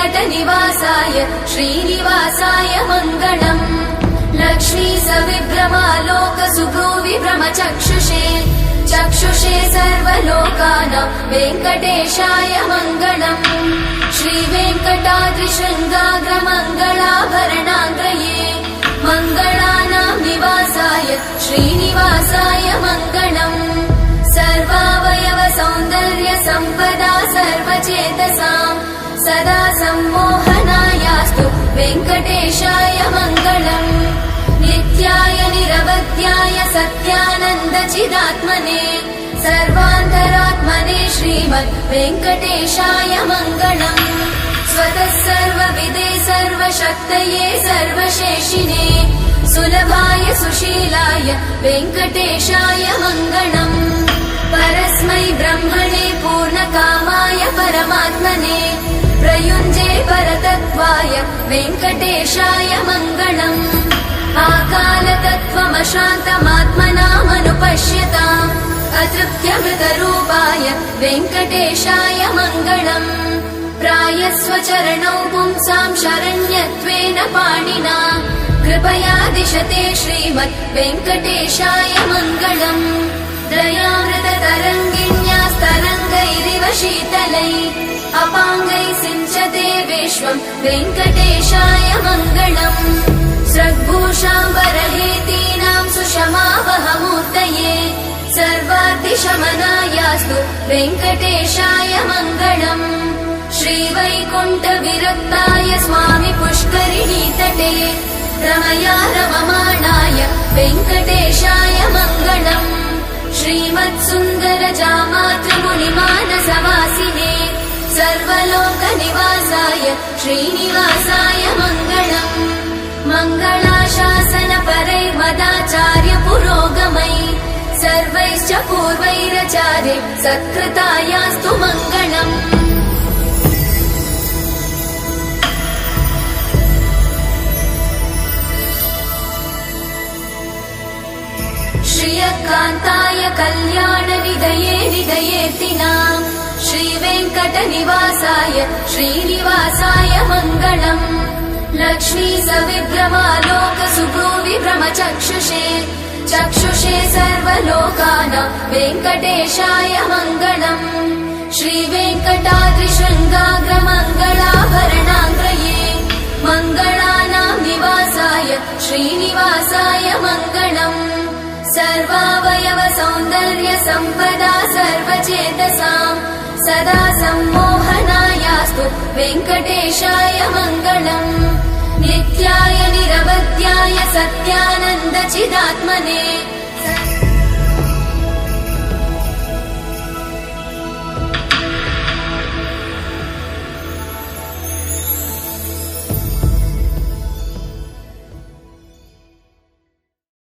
वेङ्कटनिवासाय श्रीनिवासाय मङ्गलम् लक्ष्मी सविभ्रमालोकसुभ्रूविभ्रमचक्षुषे चक्षुषे सर्वलोकानां वेङ्कटेशाय मङ्गलम् श्रीवेङ्कटाद्रिशृङ्गाग्रमङ्गलाभरणाग्रये मङ्गलानां निवासाय श्रीनिवासाय मङ्गलम् सर्वावयव सौन्दर्य सम्पदा सर्वचेतसां सदा सम्मोहनायास्तु वेङ्कटेशाय मङ्गलम् नित्याय निरवध्याय सत्यानन्दचिदात्मने सर्वान्तरात्मने श्रीमद् वेङ्कटेशाय मङ्गलम् स्वतः सर्वविदे सर्वशक्तये सर्वशेषिने सुलभाय सुशीलाय वेङ्कटेशाय मङ्गलम् परस्मै ब्रह्मणे पूर्णकामाय परमात्मने प्रयुञ्जे परतत्त्वाय वेङ्कटेशाय मङ्गलम् आकालतत्त्वमशान्तमात्मनामनुपश्यताम् अतृप्त्यमृतरूपाय वेङ्कटेशाय मङ्गलम् प्रायस्वचरणौ पुंसां शरण्यत्वेन पाणिना कृपया दिशते श्रीमद् वेङ्कटेशाय मङ्गलम् दयामृततरङ्गिण्यास्तरङ्गैरिव शीतलै अपाङ्गैः सिञ्चते विश्वं वेङ्कटेशाय मङ्गलम् स्रग्भूषाम्बरहेतीनां सुषमावहमूर्तये सर्वाद्दिशमनायास्तु वेङ्कटेशाय मङ्गलम् श्रीवैकुण्ठविरक्ताय स्वामि पुष्करिणीतटे रमया रममाणाय वेङ्कटेशाय मङ्गलम् श्रीमत्सुन्दरजामातृमुनिमानसवासिने सर्वलोकनिवासाय श्रीनिवासाय मङ्गलम् मङ्गलाशासनपरैर्मदाचार्य पुरोगमै सर्वैश्च पूर्वैराचार्ये सत्कृतायास्तु मङ्गलम् श्रियकान्ताय कल्याणनिधये निधयेतिनाम् श्रीवेङ्कटनिवासाय श्रीनिवासाय मङ्गलम् लक्ष्मी सविभ्रमालोकसुभ्रूविभ्रमचक्षुषे चक्षुषे सर्वलोकानां वेङ्कटेशाय मङ्गलम् श्रीवेङ्कटाद्रिशृङ्गाग्रमङ्गलाभरणाग्रये मङ्गलानां निवासाय श्रीनिवासाय मङ्गलम् सर्वावयव सौन्दर्य सम्पदा सर्वचेतसां सदा सम्मोहनायास्तु वेङ्कटेशाय मङ्गलम् नित्याय निरवध्याय सत्यानन्दचिदात्मने